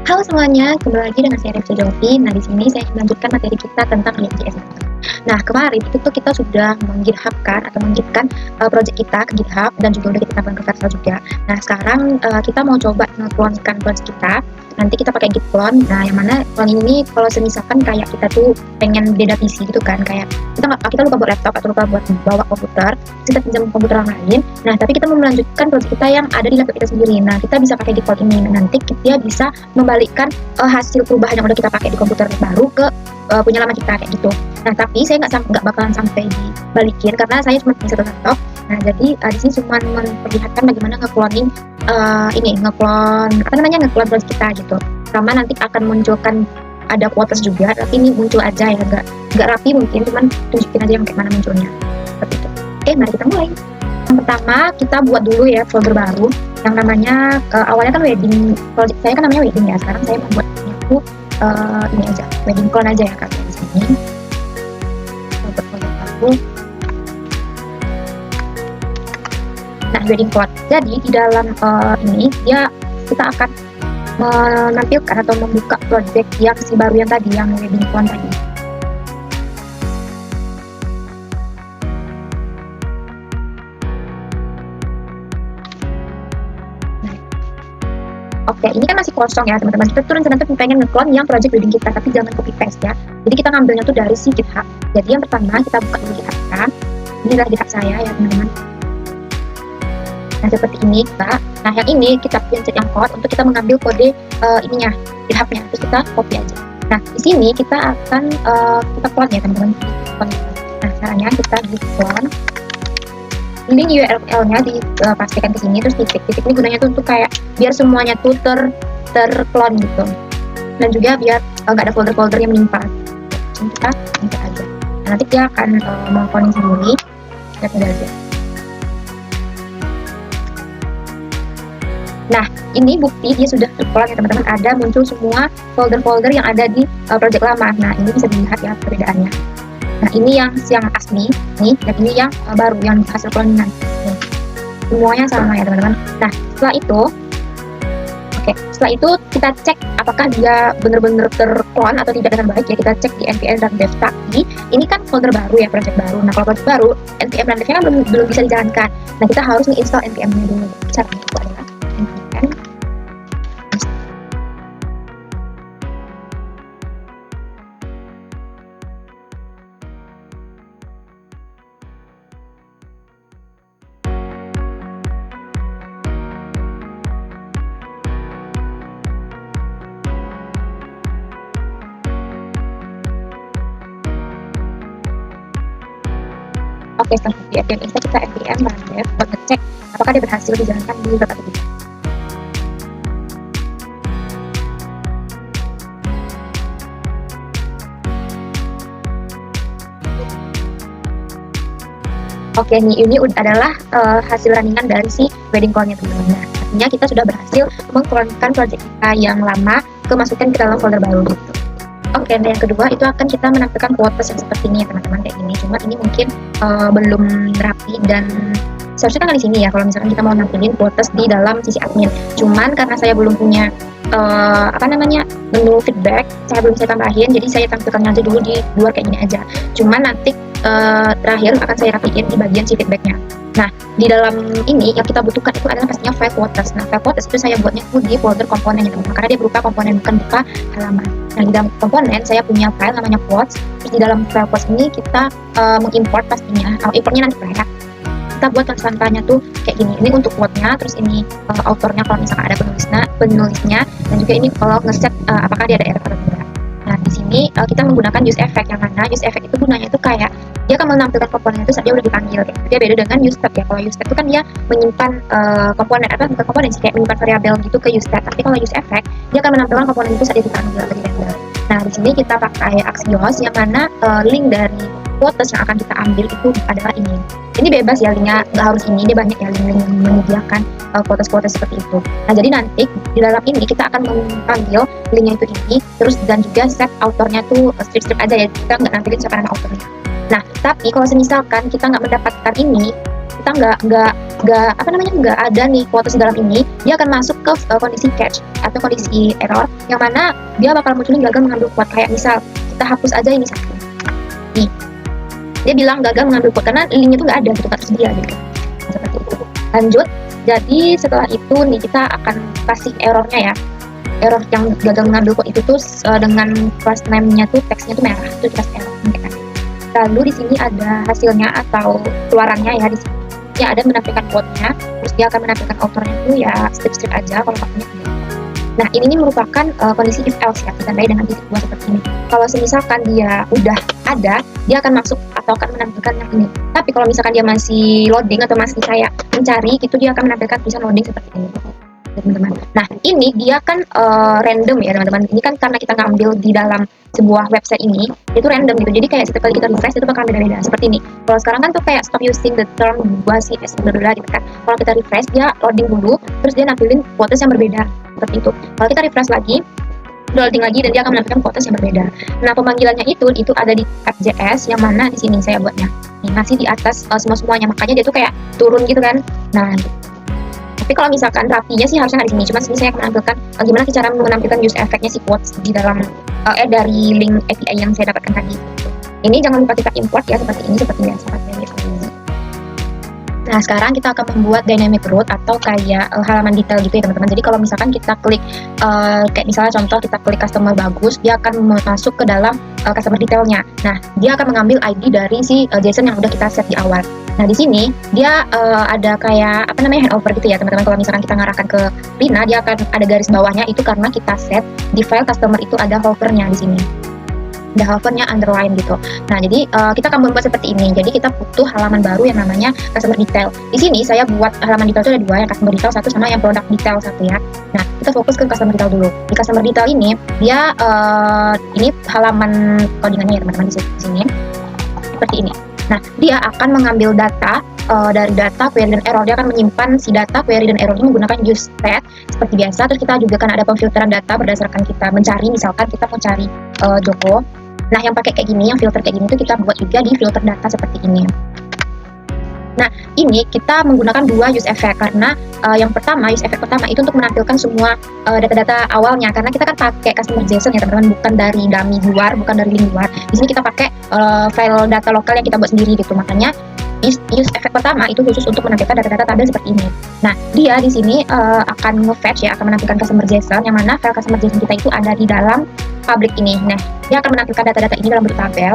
Halo semuanya, kembali lagi dengan saya Rifki Jovi. Nah, di sini saya melanjutkan materi kita tentang InJS. Nah, kemarin itu kita sudah menggithubkan atau menggitkan project kita ke GitHub dan juga udah kita tambahkan ke Vercel juga. Nah, sekarang kita mau coba nge-clone-kan project kita. Nanti kita pakai git clone. Nah, yang mana clone ini kalau misalkan kayak kita tuh pengen beda PC gitu kan, kayak kita lupa buat laptop atau lupa buat bawa komputer, kita pinjam komputer orang lain. Nah, tapi kita mau melanjutkan project kita yang ada di laptop kita sendiri. Nah, kita bisa pakai git clone ini. Nanti kita bisa membalikkan hasil perubahan yang udah kita pakai di komputer baru ke punya lama kita kayak gitu. Nah, tapi saya nggak bakalan sampai dibalikin karena saya cuma punya satu laptop. Nah, jadi di sini cuma memperlihatkan bagaimana nge-cloning nge-clone project kita gitu. Sama nanti akan munculkan ada quotes juga, tapi ini muncul aja ya, nggak rapi mungkin, cuman tunjukin aja yang kayak mana munculnya. Seperti itu. Oke, mari kita mulai. Yang pertama kita buat dulu ya folder baru yang namanya awalnya kan wedding, project saya kan namanya wedding ya. Sekarang saya membuatnya itu ini aja, wedding clone aja ya kalian di sini. Folder baru. Nah, wedding clone. Jadi di dalam ini kita akan menampilkan atau membuka project yang si baru yang tadi, yang wedding clone tadi. Oke, ini kan masih kosong ya teman-teman. Kita tuh rencana pengen nge-clone yang project wedding kita, tapi jangan copy paste ya. Jadi kita ngambilnya tuh dari si GitHub. Jadi yang pertama kita buka dulu GitHub kan. Ini adalah GitHub saya ya teman-teman. Nah, seperti ini Kak. Nah, yang ini kita pencet yang code untuk kita mengambil kode ininya, GitHub-nya. Terus kita copy aja. Nah, di sini kita akan kita clone ya teman-teman. Nah, caranya kita di clone. Ini URL-nya dipastikan ke sini, terus titik ini gunanya tuh untuk kayak biar semuanya tuh terclone gitu, dan juga biar nggak ada folder-folder yang menimpa. Jadi kita enter aja. Nah, nanti dia akan meng-clone sendiri. Kita tinggal aja. Nah, ini bukti dia sudah terclone ya teman-teman. Ada muncul semua folder-folder yang ada di project lama. Nah, ini bisa dilihat ya perbedaannya. Nah, ini yang asli nih, dan ini yang baru, yang hasil cloningan. Semuanya sama ya teman-teman. Nah, setelah itu kita cek apakah dia benar-benar terclone atau tidak dengan baik ya. Kita cek di npm dan dev. Tapi ini kan folder baru ya, project baru. Nah, kalau project baru, npm dan dev-nya kan belum bisa dijalankan. Nah, kita harus menginstall npm-nya dulu. Caranya itu adalah npm. Oke, setelah npm install, kita npm run dev buat ngecek apakah dia berhasil dijalankan di web atau tidak. Oke, ini adalah hasil runningan dari si wedding clone-nya teman-teman. Nah, artinya kita sudah berhasil mengclone-kan project kita yang lama masukkan ke dalam folder baru gitu. Oke, nah yang kedua itu akan kita menampilkan quotes yang seperti ini ya teman-teman, kayak gini. Cuma ini mungkin belum rapi dan seharusnya kan di sini ya kalau misalkan kita mau nampilin quotes di dalam sisi admin. Cuman karena saya belum punya menu feedback, saya belum saya tambahin, jadi saya tampilkan aja dulu di luar kayak gini aja. Cuman nanti terakhir akan saya rapiin di bagian si feedbacknya. Nah, di dalam ini yang kita butuhkan itu adalah pastinya file quotes. Nah, file quotes itu saya buatnya itu di folder komponen ya teman-teman, karena dia berupa komponen, bukan berupa halaman. Nah, di dalam komponen saya punya file namanya quotes. Terus di dalam file quotes ini kita mengimport pastinya, importnya nanti ya. Kita buat kata-katanya tuh kayak gini. Ini untuk quote-nya, terus ini autornya kalau misalkan ada penulisnya, dan juga ini kalau ngeset apakah dia ada error atau tidak. Nah, di sini kita menggunakan use effect, yang mana use effect itu gunanya itu kayak dia akan menampilkan komponen itu saat dia udah dipanggil. Dia beda dengan use step ya. Kalau use step itu kan dia menyimpan komponen, bukan komponen sih, kayak menyimpan variabel gitu ke use step. Tapi kalau use effect dia akan menampilkan komponen itu saat dia dipanggil atau dirender. Nah, di sini kita pakai Axios, yang mana link dari quotes yang akan kita ambil itu adalah ini. Ini bebas ya linknya, nggak harus ini. Dia banyak ya link-link yang menyediakan quotes-quotes seperti itu. Nah, jadi nanti di dalam ini kita akan mengambil linknya itu ini, terus dan juga set autornya tuh strip-strip aja ya. Kita nggak nampilin siapa nama autornya. Nah, tapi kalau misalkan kita nggak mendapatkan ini, kita nggak ada nih quotes di dalam ini, dia akan masuk ke kondisi catch atau kondisi error, yang mana dia bakal munculin gagal mengambil quote. Kayak misal kita hapus aja ini satu nih, dia bilang gagal mengambil quote karena linknya tuh nggak ada gitu, nggak tersedia gitu. Seperti itu. Lanjut, jadi setelah itu nih kita akan kasih errornya ya. Error yang gagal mengambil quote itu tuh dengan class name-nya tuh teksnya tuh merah, itu dikasih error. Lalu di sini ada hasilnya atau keluarannya ya, di sini dia ada menampilkan quote-nya, terus dia akan menampilkan author-nya itu ya strip aja kalau pakai ini. Nah, ini merupakan kondisi if else ya, ditandai dengan titik 2 seperti ini. Kalau misalkan dia udah ada, dia akan masuk atau akan menampilkan yang ini. Tapi kalau misalkan dia masih loading atau masih kayak mencari, itu dia akan menampilkan tulisan loading seperti ini, teman-teman. Nah, ini dia kan random ya, teman-teman. Ini kan karena kita ngambil di dalam sebuah website ini, itu random gitu. Jadi kayak setiap kali kita refresh itu bakal beda-beda seperti ini. Kalau sekarang kan tuh kayak stop using the term 2CS bla gitu kan. Kalau kita refresh, dia loading dulu, terus dia nampilin quotes yang berbeda seperti itu. Kalau kita refresh lagi, loading lagi, dan dia akan menampilkan quotes yang berbeda. Nah, pemanggilannya itu ada di app.js, yang mana di sini saya buatnya. Ini masih di atas semuanya, makanya dia tuh kayak turun gitu kan. Nah, tapi kalau misalkan rapinya sih harusnya di sini. Cuma sini saya menampilkan gimana sih cara menampilkan use effect-nya si quotes di dalam dari link API yang saya dapatkan tadi. Ini jangan lupa kita import ya, seperti ini, seperti biasa. Nah, sekarang kita akan membuat dynamic route atau kayak halaman detail gitu ya, teman-teman. Jadi kalau misalkan kita klik kayak misalnya contoh kita klik customer bagus, dia akan masuk ke dalam customer detailnya. Nah, dia akan mengambil ID dari si JSON yang udah kita set di awal. Nah, di sini dia ada kayak handover gitu ya, teman-teman. Kalau misalkan kita ngarahkan ke Rina, dia akan ada garis bawahnya, itu karena kita set di file customer itu ada hovernya di sini. Ada hovernya underline gitu. Nah, jadi kita akan membuat seperti ini. Jadi kita butuh halaman baru yang namanya customer detail. Di sini saya buat halaman detail itu ada dua, yang customer detail satu sama yang product detail satu ya. Nah, kita fokus ke customer detail dulu. Di customer detail ini dia ini halaman codingannya ya, teman-teman, di sini seperti ini. Nah, dia akan mengambil data dari data query dan error. Dia akan menyimpan si data query dan error ini menggunakan use set seperti biasa. Terus kita juga kan ada pemfilteran data berdasarkan kita mencari. Misalkan kita mau cari Joko. Nah, yang pakai kayak gini, yang filter kayak gini itu kita buat juga di filter data seperti ini. Nah, ini kita menggunakan dua use effect karena yang pertama, use effect pertama itu untuk menampilkan semua data-data awalnya, karena kita kan pakai customer JSON ya, teman-teman, bukan dari dummy luar, bukan dari link luar. Di sini kita pakai file data lokal yang kita buat sendiri gitu. Makanya use effect pertama itu khusus untuk menampilkan data-data tabel seperti ini. Nah, dia di sini akan nge-fetch ya, akan menampilkan customer JSON, yang mana file customer JSON kita itu ada di dalam public ini. Nah, dia akan menampilkan data-data ini dalam bentuk tabel.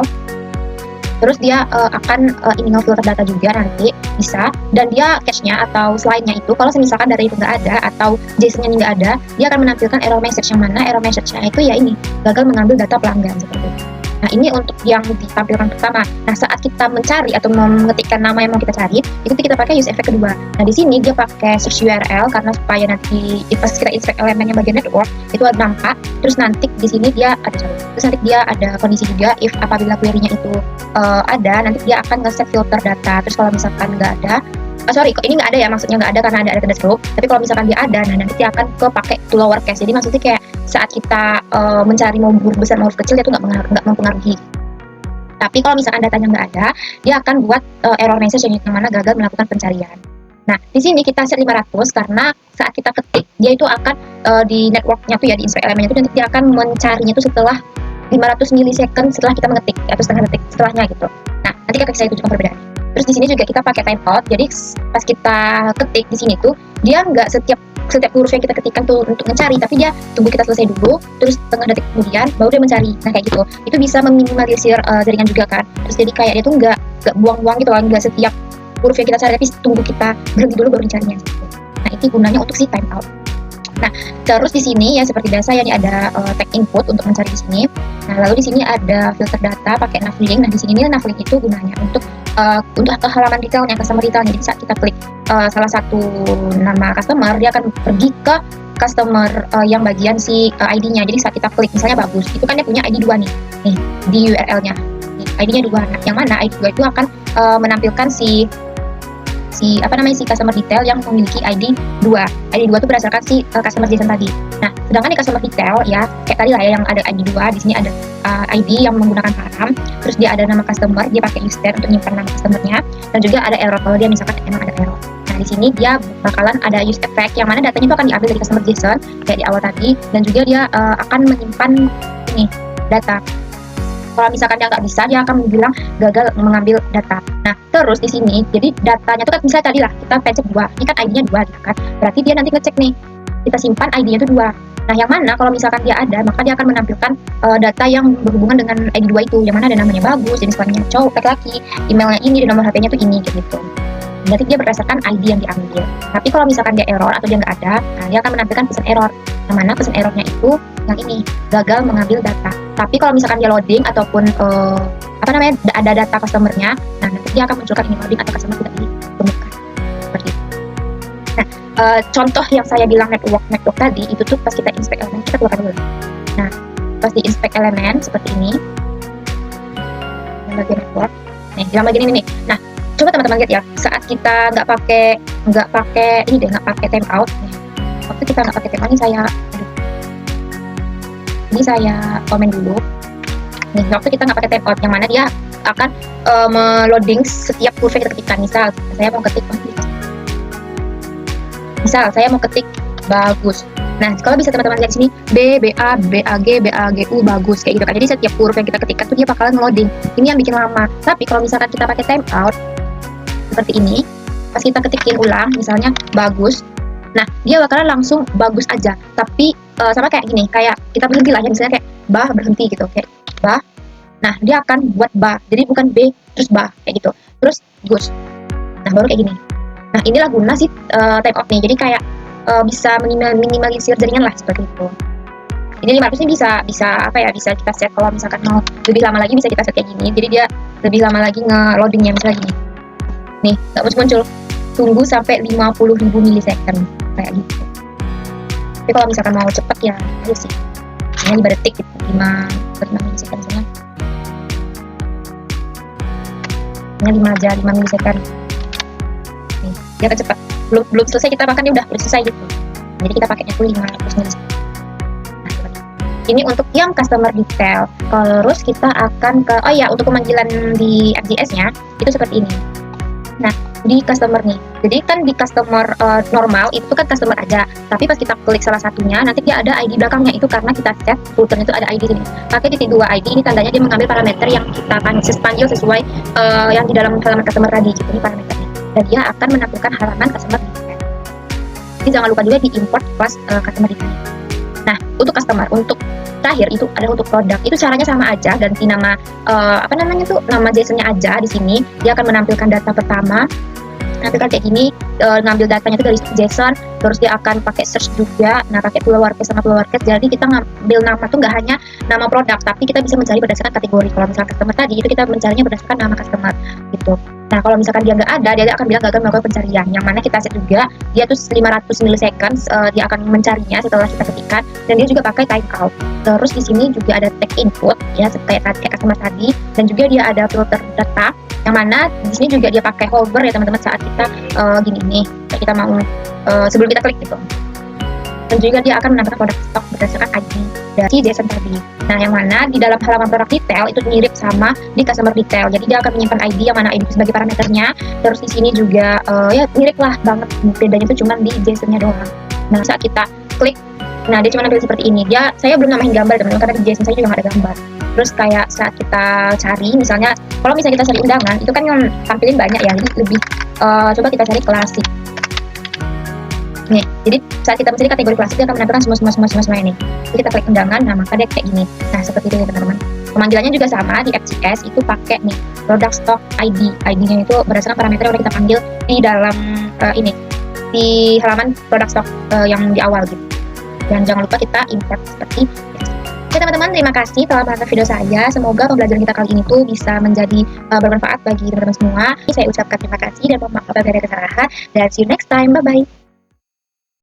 Terus dia akan ini nge-filter data juga nanti bisa, dan dia catch-nya atau slide-nya itu kalau misalkan data itu nggak ada atau JSON-nya nggak ada, dia akan menampilkan error message, yang mana error message-nya itu ya ini gagal mengambil data pelanggan seperti itu. Nah, ini untuk yang ditampilkan pertama. Nah, saat kita mencari atau mengetikkan nama yang mau kita cari, itu kita pakai use effect kedua. Nah, di sini dia pakai search URL karena supaya nanti pas kita inspect elemen yang bagian network itu ada nampak. Terus nanti di sini dia ada Terus nanti dia ada kondisi juga, if apabila query-nya itu ada, nanti dia akan nge-set filter data. Terus kalau misalkan nggak ada, ini nggak ada ya, maksudnya nggak ada karena ada tanda seru. Tapi kalau misalkan dia ada, nah nanti dia akan pakai to lowercase. Jadi maksudnya kayak saat kita mencari mau huruf besar mau huruf kecil, dia tuh nggak mempengaruhi. Tapi kalau misalkan datanya nggak ada, dia akan buat error message yang mana gagal melakukan pencarian. Nah, di sini kita set 500 karena saat kita ketik, dia itu akan di networknya tuh ya, di inspect elemennya itu nanti dia akan mencarinya itu setelah 500 milisecond setelah kita mengetik atau setengah detik setelahnya gitu. Nah, nanti saya tunjukkan perbedaan. Terus di sini juga kita pakai timeout. Jadi pas kita ketik di sini tuh dia nggak setiap huruf yang kita ketikkan tuh untuk mencari, tapi dia tunggu kita selesai dulu, terus setengah detik kemudian baru dia mencari. Nah, kayak gitu. Itu bisa meminimalisir jaringan juga kan. Terus jadi kayak dia tuh nggak buang-buang gitu lah, nggak setiap huruf yang kita cari, tapi tunggu kita berhenti dulu baru mencarinya. Nah, itu gunanya untuk si timeout. Nah, terus di sini ya seperti biasa ya, ini ada tag input untuk mencari di sini. Nah, lalu di sini ada filter data pakai navlink. Nah, di sini navlink itu gunanya untuk halaman detailnya, customer detailnya. Jadi saat kita klik salah satu nama customer, dia akan pergi ke customer yang bagian si ID-nya. Jadi saat kita klik misalnya bagus, itu kan dia punya ID 2 nih di URL-nya. ID-nya 2. Nah, yang mana ID 2 itu akan menampilkan si customer detail yang memiliki ID 2. ID 2 itu berdasarkan si customer JSON tadi. Nah, Sedangkan di customer detail ya, kayak tadi lah ya yang ada ID 2, di sini ada ID yang menggunakan param, terus dia ada nama customer, dia pakai user untuk nyimpan nama customernya, dan juga ada error kalau dia misalkan emang ada error. Nah, di sini dia bakalan ada use effect yang mana datanya itu akan diambil dari customer JSON kayak di awal tadi, dan juga dia akan menyimpan ini data. Kalau misalkan dia nggak bisa, dia akan bilang gagal mengambil data. Nah, terus di sini, jadi datanya itu kan misalnya tadi lah, kita pencet 2, ini kan ID-nya 2 gitu kan. Berarti dia nanti ngecek nih, kita simpan ID-nya itu 2. Nah, yang mana kalau misalkan dia ada, maka dia akan menampilkan data yang berhubungan dengan ID 2 itu, yang mana ada namanya bagus, jenis kelaminnya cowok, laki-laki, emailnya ini, dan nomor HP-nya tuh ini, gitu. Berarti dia berdasarkan ID yang diambil. Tapi kalau misalkan dia error atau dia nggak ada, nah dia akan menampilkan pesan error. Yang mana pesan errornya itu yang ini, gagal mengambil data. Tapi kalau misalkan dia loading ataupun ada data customernya, nah nanti dia akan munculkan ini loading atau customer tidak ditemukan. Seperti itu. Nah, contoh yang saya bilang network tadi itu tuh pas kita inspect elemen, kita keluarkan dulu. Nah, pas di inspect elemen seperti ini, yang bagian network. Nih, di bagian ini nih. Nah, coba teman-teman lihat ya, saat kita nggak pakai timeout. Waktu kita nggak pakai timeout, ini saya komen dulu. Nih, waktu kita nggak pakai timeout, yang mana dia akan meloading setiap kurva kita ketikkan. Misal saya mau ketik bagus. Nah, kalau bisa teman-teman lihat sini BA, BAG, BAGU bagus kayak gitu kan. Jadi setiap huruf yang kita ketikkan tuh dia bakalan ngeloading. Ini yang bikin lama. Tapi kalau misalkan kita pakai timeout seperti ini, pas kita ketikin ulang misalnya bagus, nah dia bakalan langsung bagus aja. Tapi sama kayak gini, kayak kita berhenti lah ya, misalnya kayak bah berhenti gitu, kayak bah. Nah, dia akan buat bah. Jadi bukan B terus bah kayak gitu. Terus gus. Nah, baru kayak gini. Nah, inilah guna si timeout nih. Jadi kayak bisa minimalisir jaringan lah seperti itu. Ini 500 ini bisa kita set kalau misalkan mau lebih lama lagi bisa kita set kayak gini. Jadi dia lebih lama lagi nge-loadingnya misalnya gini. Nih, nggak muncul. Tunggu sampai 50.000 milisecond kayak gitu. Tapi kalau misalkan mau cepet ya ayo sih. Ini 5 detik gitu, 5 milisecond misalnya. Ini 5 aja, 5 milisecond. Nih, dia akan cepat. Belum selesai kita makan, dia udah selesai gitu. Jadi kita pakainya tuh 500 milisecond. Nah, ini untuk yang customer detail. Terus kita akan ke untuk pemanggilan di FJS-nya itu seperti ini. Nah, di customer nih. Jadi kan di customer normal itu kan customer aja. Tapi pas kita klik salah satunya, nanti dia ada ID belakangnya. Itu karena kita set routernya itu ada ID sini. Pakai titik 2 ID, ini tandanya dia mengambil parameter yang kita panggil sesuai yang di dalam halaman customer tadi. Gitu, ini parameternya. Dan dia akan menampilkan halaman customer detail. Jadi jangan lupa juga di-import kelas customer detail. Nah, untuk customer, untuk terakhir itu adalah untuk produk. Itu caranya sama aja, ganti nama nama JSON-nya aja di sini. Dia akan menampilkan data pertama. Nampilkan kayak gini, ngambil datanya itu dari JSON, terus dia akan pakai search juga. Nah, pakai lowercase sama lowercase. Jadi kita ngambil nama tuh nggak hanya nama produk, tapi kita bisa mencari berdasarkan kategori. Kalau misalkan customer tadi itu kita mencarinya berdasarkan nama customer gitu. Nah, kalau misalkan dia nggak ada, dia akan bilang gagal melakukan pencarian. Yang mana kita set juga, dia tuh 500 miliseconds, dia akan mencarinya setelah kita ketikkan. Dan dia juga pakai timeout. Terus di sini juga ada tag input, ya kayak customer tadi. Dan juga dia ada filter data, yang mana di sini juga dia pakai hover ya teman-teman saat kita gini nih, kayak kita mau sebelum kita klik gitu. Dan juga dia akan menampilkan produk stok berdasarkan ID dari JSON tadi. Nah, yang mana di dalam halaman produk detail itu mirip sama di customer detail. Jadi dia akan menyimpan ID yang mana ID itu sebagai parameternya. Terus di sini juga ya mirip lah banget. Bedanya itu cuma di JSON-nya doang. Nah, saat kita klik, nah dia cuma nampil seperti ini. Saya belum namahin gambar teman-teman karena di JSON saya juga nggak ada gambar. Terus kayak saat kita cari, misalnya kalau misalnya kita cari undangan, itu kan yang tampilin banyak ya. Jadi lebih coba kita cari klasik. Nih, jadi saat kita mencari kategori klasik, dia akan menampilkan semua ini. Jadi kita klik undangan, nah maka dia kayak gini. Nah, seperti itu ya teman-teman. Pemanggilannya juga sama, di FJS itu pakai nih, product stock ID. ID-nya itu berdasarkan parameter yang udah kita panggil di dalam di halaman product stock yang di awal gitu. Dan jangan lupa kita import seperti biasa. Oke teman-teman, terima kasih telah menonton video saya. Semoga pembelajaran kita kali ini tuh bisa menjadi bermanfaat bagi teman-teman semua. Saya ucapkan terima kasih dan mohon maaf apabila ada kesalahan. Dan see you next time. Bye-bye.